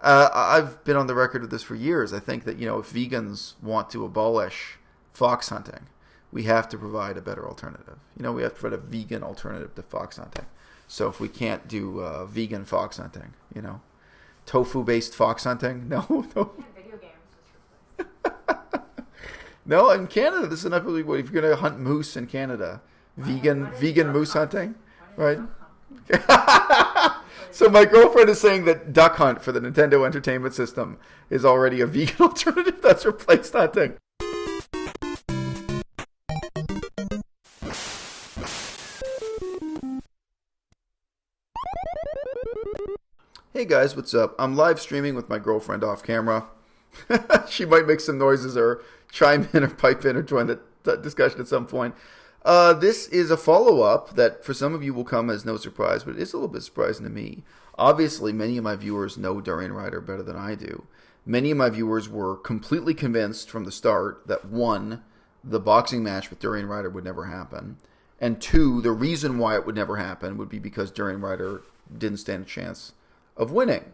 I've been on the record with this for years. I think that, if vegans want to abolish fox hunting, we have to provide a better alternative. We have to provide a vegan alternative to fox hunting. So if we can't do vegan fox hunting, tofu-based fox hunting, no. Video games just replaced. No, in Canada, this is not really what, if you're going to hunt moose in Canada, vegan moose hunting, right? So my girlfriend is saying that Duck Hunt for the Nintendo Entertainment System is already a vegan alternative that's replaced hunting. Hey guys, what's up? I'm live streaming with my girlfriend off camera. She might make some noises or chime in or pipe in or join the discussion at some point. This is a follow-up that for some of you will come as no surprise, but it is a little bit surprising to me. Obviously, many of my viewers know Durianrider better than I do. Many of my viewers were completely convinced from the start that, one, the boxing match with Durianrider would never happen, and two, the reason why it would never happen would be because Durianrider didn't stand a chance of winning.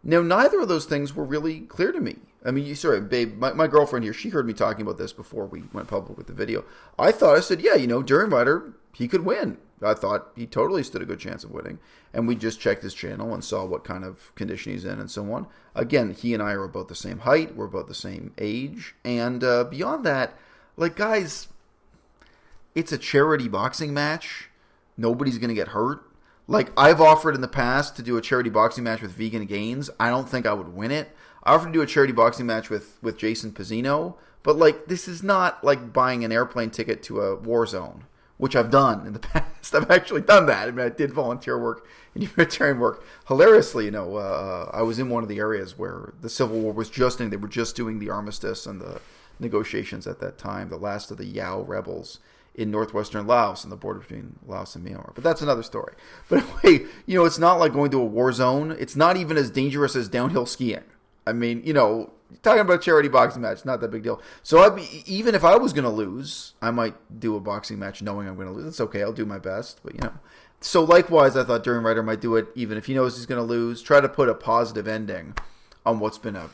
Now, neither of those things were really clear to me. I mean, sorry, babe, my girlfriend here, she heard me talking about this before we went public with the video. I said, yeah, Durianrider, he could win. I thought he totally stood a good chance of winning. And we just checked his channel and saw what kind of condition he's in and so on. Again, he and I are about the same height. We're about the same age. And beyond that, guys, it's a charity boxing match. Nobody's going to get hurt. I've offered in the past to do a charity boxing match with Vegan Gains. I don't think I would win it. I offered to do a charity boxing match with Jason Pizzino. But, this is not like buying an airplane ticket to a war zone, which I've done in the past. I've actually done that. I mean, I did volunteer work and humanitarian work. Hilariously, I was in one of the areas where the Civil War was just ending. They were just doing the armistice and the negotiations at that time, the last of the Yao rebels in northwestern Laos on the border between Laos and Myanmar. But that's another story. But anyway, it's not like going to a war zone. It's not even as dangerous as downhill skiing. I mean, talking about a charity boxing match, not that big deal. So even if I was going to lose, I might do a boxing match knowing I'm going to lose. It's okay. I'll do my best. But, So likewise, I thought Durianrider might do it even if he knows he's going to lose. Try to put a positive ending on what's been a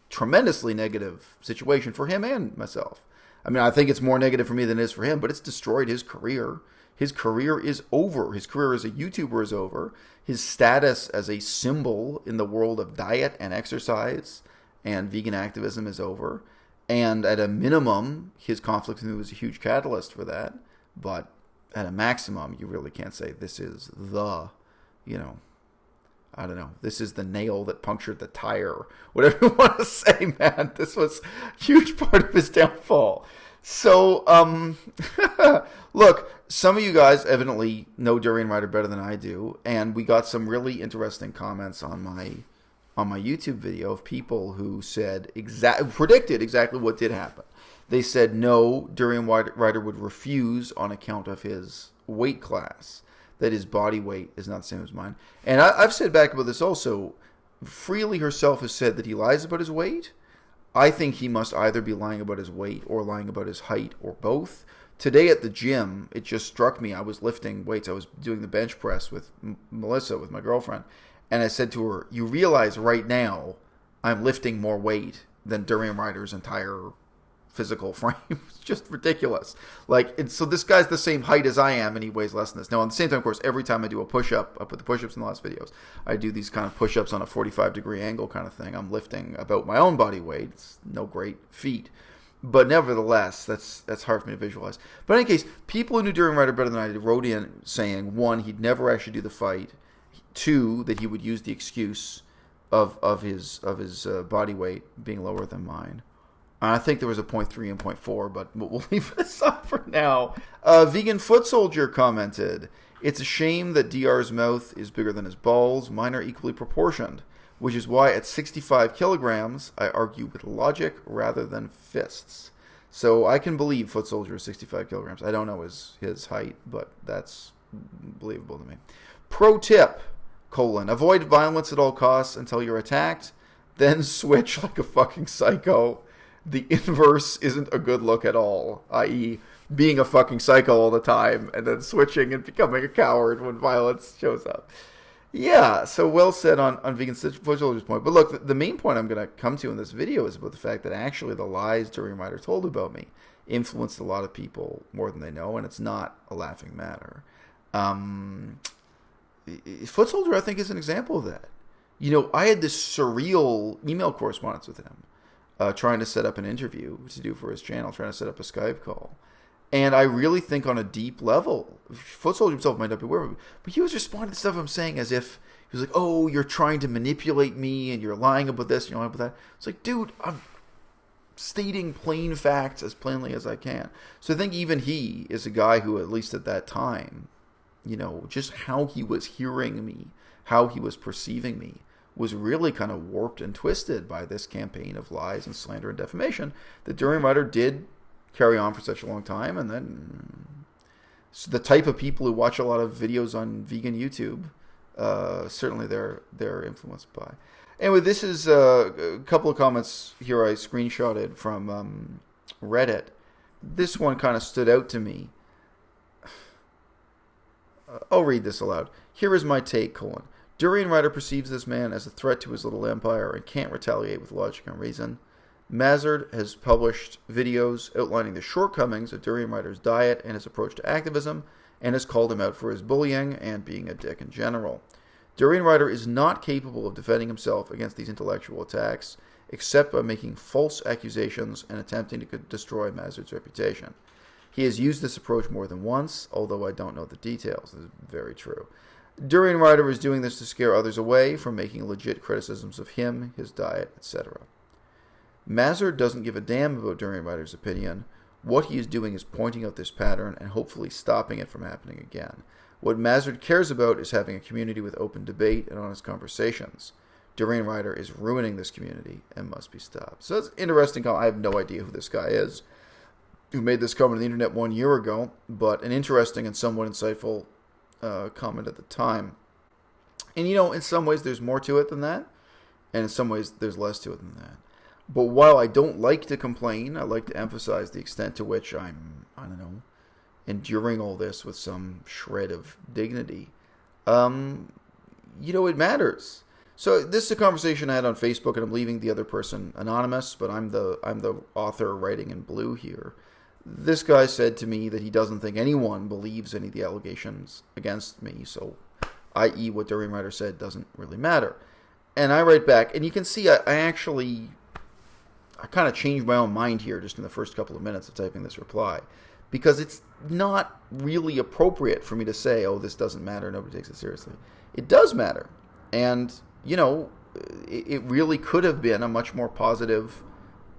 tremendously negative situation for him and myself. I mean, I think it's more negative for me than it is for him, but it's destroyed his career. His career is over. His career as a YouTuber is over. His status as a symbol in the world of diet and exercise and vegan activism is over. And at a minimum, his conflict with me was a huge catalyst for that. But at a maximum, you really can't say this is the, I don't know, this is the nail that punctured the tire. Whatever you want to say, man. This was a huge part of his downfall. So, look, some of you guys evidently know Durianrider better than I do, and we got some really interesting comments on my YouTube video of people who said predicted exactly what did happen. They said no, Durianrider would refuse on account of his weight class, that his body weight is not the same as mine. And I've said back about this also. Freely herself has said that he lies about his weight. I think he must either be lying about his weight or lying about his height or both. Today at the gym, it just struck me. I was lifting weights. I was doing the bench press with Melissa, with my girlfriend. And I said to her, you realize right now I'm lifting more weight than Durianrider's entire physical frame. It's just ridiculous. So this guy's the same height as I am, and he weighs less than this. Now, at the same time, of course, every time I do a push-up, I put the push-ups in the last videos, I do these kind of push-ups on a 45-degree angle kind of thing. I'm lifting about my own body weight. It's no great feat. But nevertheless, that's hard for me to visualize. But in any case, people who knew Durianrider better than I did wrote in saying, one, he'd never actually do the fight. Two, that he would use the excuse of his body weight being lower than mine. I think there was a 0.3 and 0.4, but we'll leave this up for now. Vegan Foot Soldier commented, it's a shame that DR's mouth is bigger than his balls. Mine are equally proportioned, which is why at 65 kilograms, I argue with logic rather than fists. So I can believe Foot Soldier is 65 kilograms. I don't know his height, but that's believable to me. Pro tip, avoid violence at all costs until you're attacked, then switch like a fucking psycho. The inverse isn't a good look at all, i.e. being a fucking psycho all the time and then switching and becoming a coward when violence shows up. Yeah, so well said on vegan foot soldiers' point. But look, the main point I'm going to come to in this video is about the fact that actually the lies Durianrider told about me influenced a lot of people more than they know, and it's not a laughing matter. Foot soldier, I think, is an example of that. You know, I had this surreal email correspondence with him, trying to set up an interview to do for his channel, trying to set up a Skype call. And I really think on a deep level, Foot Soldier himself might not be aware of it, but he was responding to stuff I'm saying as if he was like, oh, you're trying to manipulate me and you're lying about this and you're lying about that. It's like, dude, I'm stating plain facts as plainly as I can. So I think even he is a guy who, at least at that time, you know, just how he was hearing me, how he was perceiving me, was really kind of warped and twisted by this campaign of lies and slander and defamation that Durianrider did carry on for such a long time. And then so the type of people who watch a lot of videos on vegan YouTube, certainly they're influenced by. Anyway, this is a couple of comments here I screenshotted from Reddit. This one kind of stood out to me. I'll read this aloud. Here is my take, : Durianrider perceives this man as a threat to his little empire and can't retaliate with logic and reason. Mazard has published videos outlining the shortcomings of Durianrider's diet and his approach to activism, and has called him out for his bullying and being a dick in general. Durianrider is not capable of defending himself against these intellectual attacks, except by making false accusations and attempting to destroy Mazard's reputation. He has used this approach more than once, although I don't know the details. This is very true. Durianrider is doing this to scare others away from making legit criticisms of him, his diet, etc. Mazard doesn't give a damn about Durianrider's opinion. What he is doing is pointing out this pattern and hopefully stopping it from happening again. What Mazard cares about is having a community with open debate and honest conversations. Durianrider is ruining this community and must be stopped. So it's interesting. I have no idea who this guy is who made this comment on the internet 1 year ago, but an interesting and somewhat insightful comment at the time. And you know, in some ways there's more to it than that, and in some ways there's less to it than that. But while I don't like to complain, I like to emphasize the extent to which I'm, I don't know, enduring all this with some shred of dignity. You know, it matters. So this is a conversation I had on Facebook, and I'm leaving the other person anonymous, but I'm the author writing in blue here. This guy said to me that he doesn't think anyone believes any of the allegations against me, so i.e. what Durianrider said doesn't really matter. And I write back, and you can see I kind of changed my own mind here just in the first couple of minutes of typing this reply, because it's not really appropriate for me to say, oh, this doesn't matter, nobody takes it seriously. It does matter. And, you know, it really could have been a much more positive,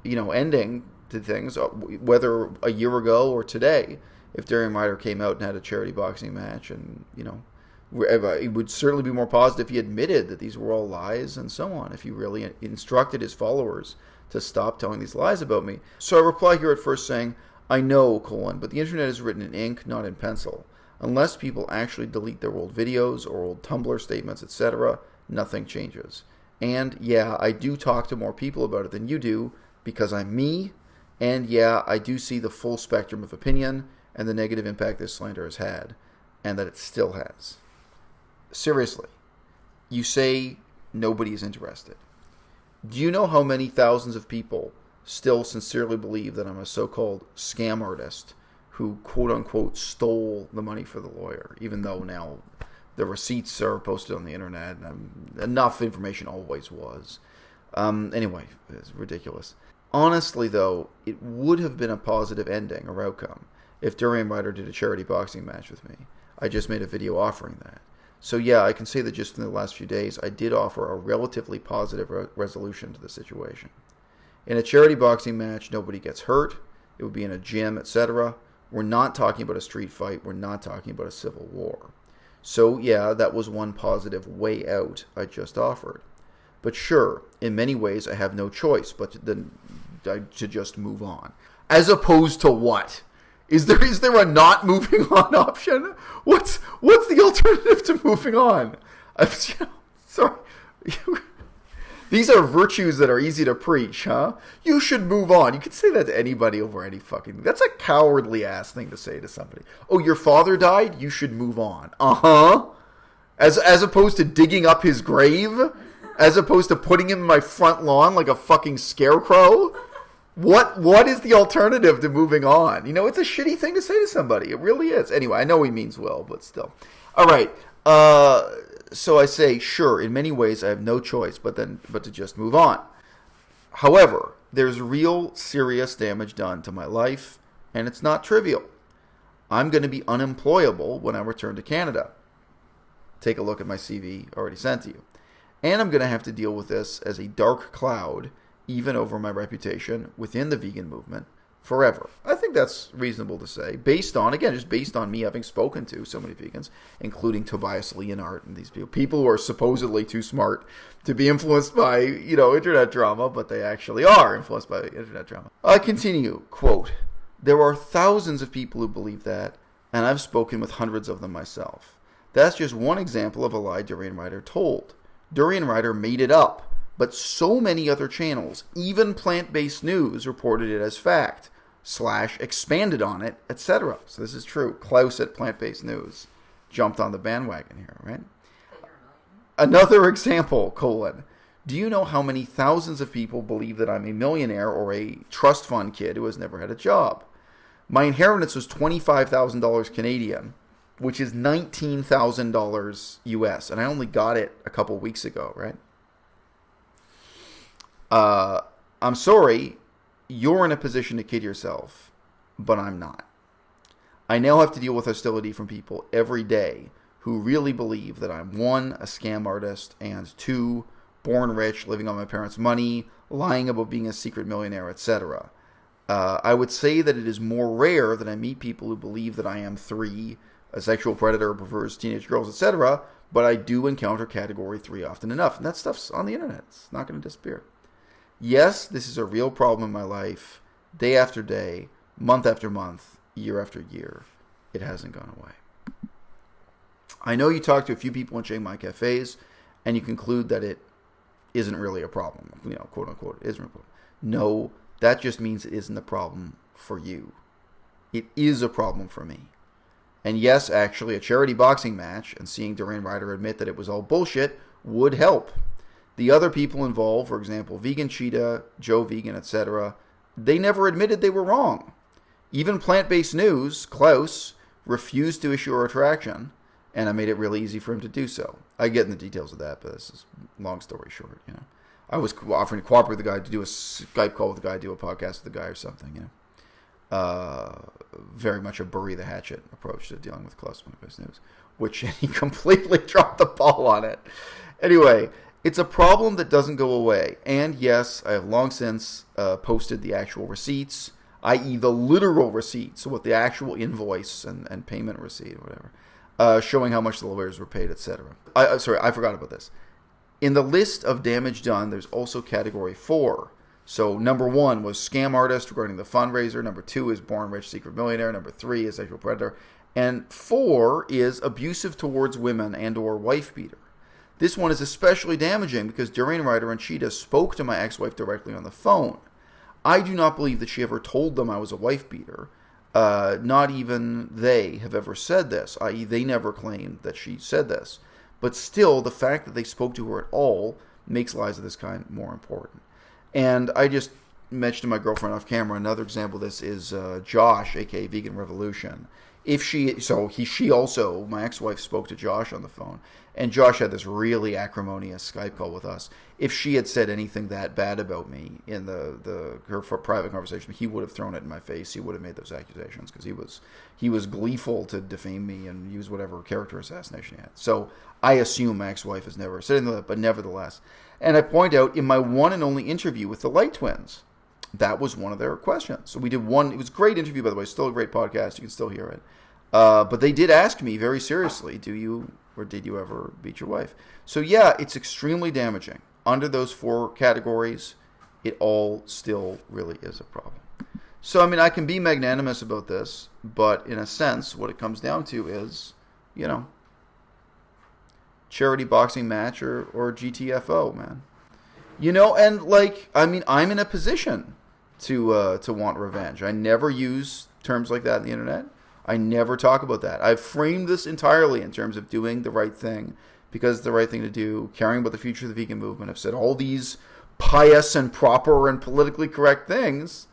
you know, ending to things, whether a year ago or today, if Durianrider came out and had a charity boxing match. And, you know, it would certainly be more positive if he admitted that these were all lies and so on, if he really instructed his followers to stop telling these lies about me. So I reply here at first saying, I know, : but the internet is written in ink, not in pencil. Unless people actually delete their old videos or old Tumblr statements, etc., nothing changes. And yeah, I do talk to more people about it than you do, because I'm me, and yeah, I do see the full spectrum of opinion and the negative impact this slander has had, and that it still has. Seriously, you say nobody is interested. Do you know how many thousands of people still sincerely believe that I'm a so-called scam artist who, quote-unquote, stole the money for the lawyer, even though now the receipts are posted on the internet, and enough information always was. Anyway, it's ridiculous. Honestly, though, it would have been a positive ending or outcome if Durianrider did a charity boxing match with me. I just made a video offering that. So yeah, I can say that just in the last few days, I did offer a relatively positive resolution to the situation. In a charity boxing match, nobody gets hurt. It would be in a gym, etc. We're not talking about a street fight. We're not talking about a civil war. So yeah, that was one positive way out I just offered. But sure, in many ways, I have no choice but to just move on. As opposed to what? Is there a not moving on option? What's the alternative to moving on? Sorry. These are virtues that are easy to preach, huh? You should move on. You can say that to anybody over any fucking thing. That's a cowardly ass thing to say to somebody. Oh, your father died? You should move on. Uh-huh. As opposed to digging up his grave? As opposed to putting him in my front lawn like a fucking scarecrow? What is the alternative to moving on? It's a shitty thing to say to somebody. It really is. Anyway, I know he means well, but still. All right. So I say, sure, in many ways I have no choice but to just move on. However, there's real serious damage done to my life, and it's not trivial. I'm going to be unemployable when I return to Canada. Take a look at my CV already sent to you. And I'm going to have to deal with this as a dark cloud, even over my reputation within the vegan movement, forever. I think that's reasonable to say, based on me having spoken to so many vegans, including Tobias Leonhardt and these people who are supposedly too smart to be influenced by, internet drama, but they actually are influenced by internet drama. I continue, quote, there are thousands of people who believe that, and I've spoken with hundreds of them myself. That's just one example of a lie Durianrider told. Durianrider made it up, but so many other channels, even plant-based news, reported it as fact, / expanded on it, etc. So this is true. Klaus at Plant-Based News jumped on the bandwagon here, right? Another example, colon. Do you know how many thousands of people believe that I'm a millionaire or a trust fund kid who has never had a job? My inheritance was $25,000 Canadian, which is $19,000 US, and I only got it a couple weeks ago, right? I'm sorry, you're in a position to kid yourself, but I'm not. I now have to deal with hostility from people every day who really believe that I'm 1, a scam artist, and 2, born rich, living on my parents' money, lying about being a secret millionaire, etc. I would say that it is more rare that I meet people who believe that I am 3, a sexual predator who prefers teenage girls, etc., but I do encounter category 3 often enough, and that stuff's on the internet. It's not going to disappear. Yes, this is a real problem in my life, day after day, month after month, year after year. It hasn't gone away. I know you talk to a few people in Chiang Mai cafes, and you conclude that it isn't really a problem, quote unquote, it isn't a problem. No, that just means it isn't a problem for you. It is a problem for me. And yes, actually, a charity boxing match and seeing Durianrider admit that it was all bullshit would help. The other people involved, for example, Vegan Cheetah, Joe Vegan, etc., they never admitted they were wrong. Even Plant-Based News, Klaus, refused to issue a retraction, and I made it really easy for him to do so. I get in the details of that, but this is long story short, I was offering to cooperate with the guy, to do a Skype call with the guy, do a podcast with the guy or something, Very much a bury the hatchet approach to dealing with Klaus Plant-Based News, which he completely dropped the ball on it. Anyway, it's a problem that doesn't go away. And yes, I have long since posted the actual receipts, i.e. the literal receipts, so what the actual invoice and payment receipt or whatever, showing how much the lawyers were paid, etc. Sorry, I forgot about this. In the list of damage done, there's also category 4. So number 1 was scam artist regarding the fundraiser. Number 2 is born rich secret millionaire. Number 3 is sexual predator. And 4 is abusive towards women and or wife beater. This one is especially damaging because Durianrider and Cheetah spoke to my ex-wife directly on the phone. I do not believe that she ever told them I was a wife beater. Not even they have ever said this, i.e. they never claimed that she said this. But still, the fact that they spoke to her at all makes lies of this kind more important. And I just mentioned to my girlfriend off camera, another example of this is Josh, aka Vegan Revolution. She also, my ex-wife spoke to Josh on the phone, and Josh had this really acrimonious Skype call with us. If she had said anything that bad about me in her private conversation, he would have thrown it in my face. He would have made those accusations because he was gleeful to defame me and use whatever character assassination he had. So I assume my ex-wife has never said anything like that, but nevertheless. And I point out in my one and only interview with the Light Twins, that was one of their questions. So we did one. It was a great interview, by the way. Still a great podcast. You can still hear it. But they did ask me very seriously, do you or did you ever beat your wife? So yeah, it's extremely damaging. Under those 4 categories, it all still really is a problem. So, I mean, I can be magnanimous about this, but in a sense, what it comes down to is, charity boxing match or GTFO, man. And I'm in a position to want revenge. I never use terms like that on the internet. I never talk about that. I've framed this entirely in terms of doing the right thing because it's the right thing to do, caring about the future of the vegan movement. I've said all these pious and proper and politically correct things,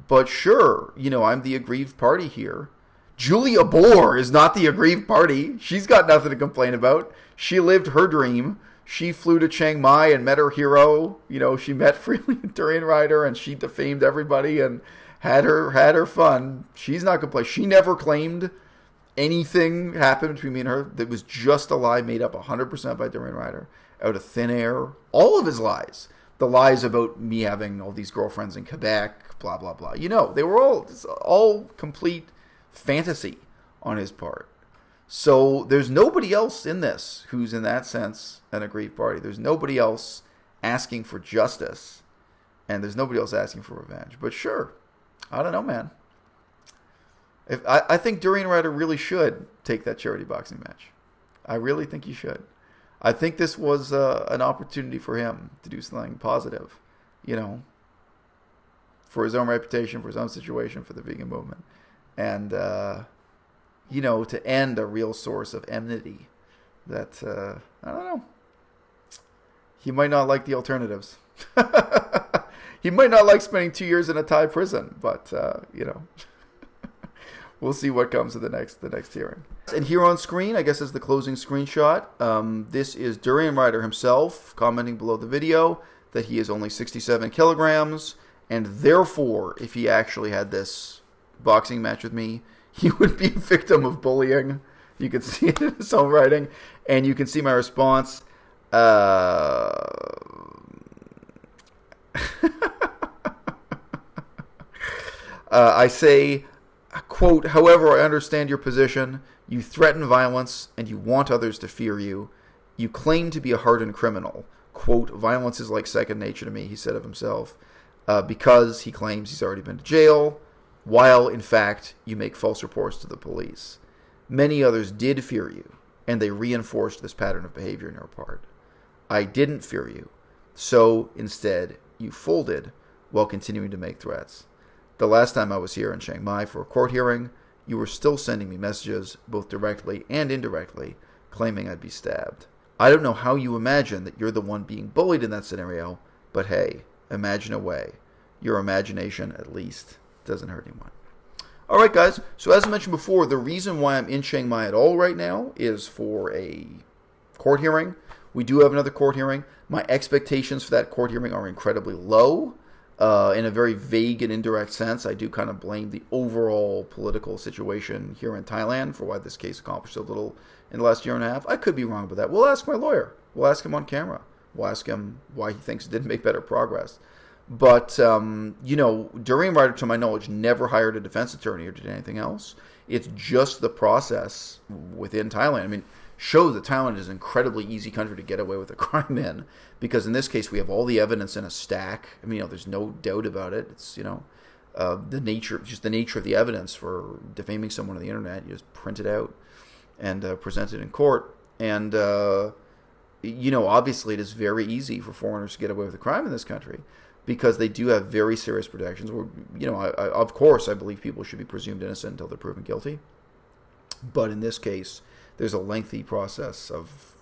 but sure, I'm the aggrieved party here. Julia Bohr is not the aggrieved party. She's got nothing to complain about. She lived her dream. She flew to Chiang Mai and met her hero. She met Freely and Durianrider, and she defamed everybody and had her fun. She's not complaining. She never claimed anything happened between me and her. That was just a lie made up 100% by Durianrider out of thin air. All of his lies. The lies about me having all these girlfriends in Quebec, blah, blah, blah. They were all complete fantasy on his part. So there's nobody else in this who's in that sense an aggrieved party. There's nobody else asking for justice, and there's nobody else asking for revenge. But sure, I don't know, man. I think Durianrider really should take that charity boxing match. I really think he should. I think this was an opportunity for him to do something positive, for his own reputation, for his own situation, for the vegan movement. And, to end a real source of enmity that, I don't know. He might not like the alternatives. He might not like spending 2 years in a Thai prison, but, we'll see what comes of the next hearing. And here on screen, I guess is the closing screenshot. This is Durianrider himself commenting below the video that he is only 67 kilograms, and therefore, if he actually had this boxing match with me, he would be a victim of bullying. You can see it in his own writing, and you can see my response. I say, quote, however, I understand your position. You threaten violence, and you want others to fear you. You claim to be a hardened criminal. Quote, violence is like second nature to me, he said of himself, because he claims he's already been to jail, while, in fact, you make false reports to the police. Many others did fear you, and they reinforced this pattern of behavior on your part. I didn't fear you, so instead you folded while continuing to make threats. The last time I was here in Chiang Mai for a court hearing, you were still sending me messages, both directly and indirectly, claiming I'd be stabbed. I don't know how you imagine that you're the one being bullied in that scenario, but hey, imagine away. Your imagination, at least, doesn't hurt anyone. Alright guys, so as I mentioned before, the reason why I'm in Chiang Mai at all right now is for a court hearing. We do have another court hearing. My expectations for that court hearing are incredibly low. In a very vague and indirect sense, I do kind of blame the overall political situation here in Thailand for why this case accomplished so little in the last year and a half. I could be wrong about that. We'll ask my lawyer. We'll ask him on camera. We'll ask him why he thinks it didn't make better progress. But, Durianrider, to my knowledge, never hired a defense attorney or did anything else. It's just the process within Thailand. I mean, shows that Thailand is an incredibly easy country to get away with a crime in, because in this case we have all the evidence in a stack. I mean, there's no doubt about it. It's the nature of the evidence for defaming someone on the internet. You just print it out and present it in court, and obviously it is very easy for foreigners to get away with a crime in this country because they do have very serious protections. Of course, I believe people should be presumed innocent until they're proven guilty, but in this case, there's a lengthy process of,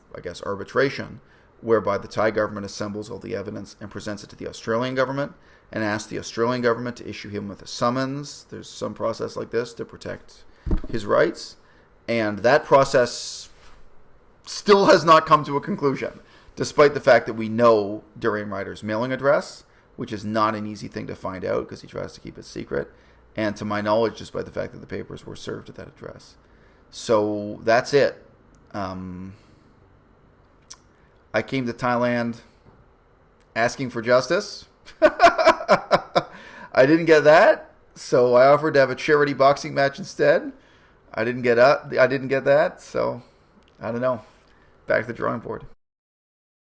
arbitration, whereby the Thai government assembles all the evidence and presents it to the Australian government and asks the Australian government to issue him with a summons. There's some process like this to protect his rights, and that process still has not come to a conclusion, despite the fact that we know Durianrider's mailing address, which is not an easy thing to find out because he tries to keep it secret, and to my knowledge, despite the fact that the papers were served at that address. So that's it. I came to Thailand asking for justice. I didn't get that, so I offered to have a charity boxing match instead. I didn't get that, so I don't know. Back to the drawing board.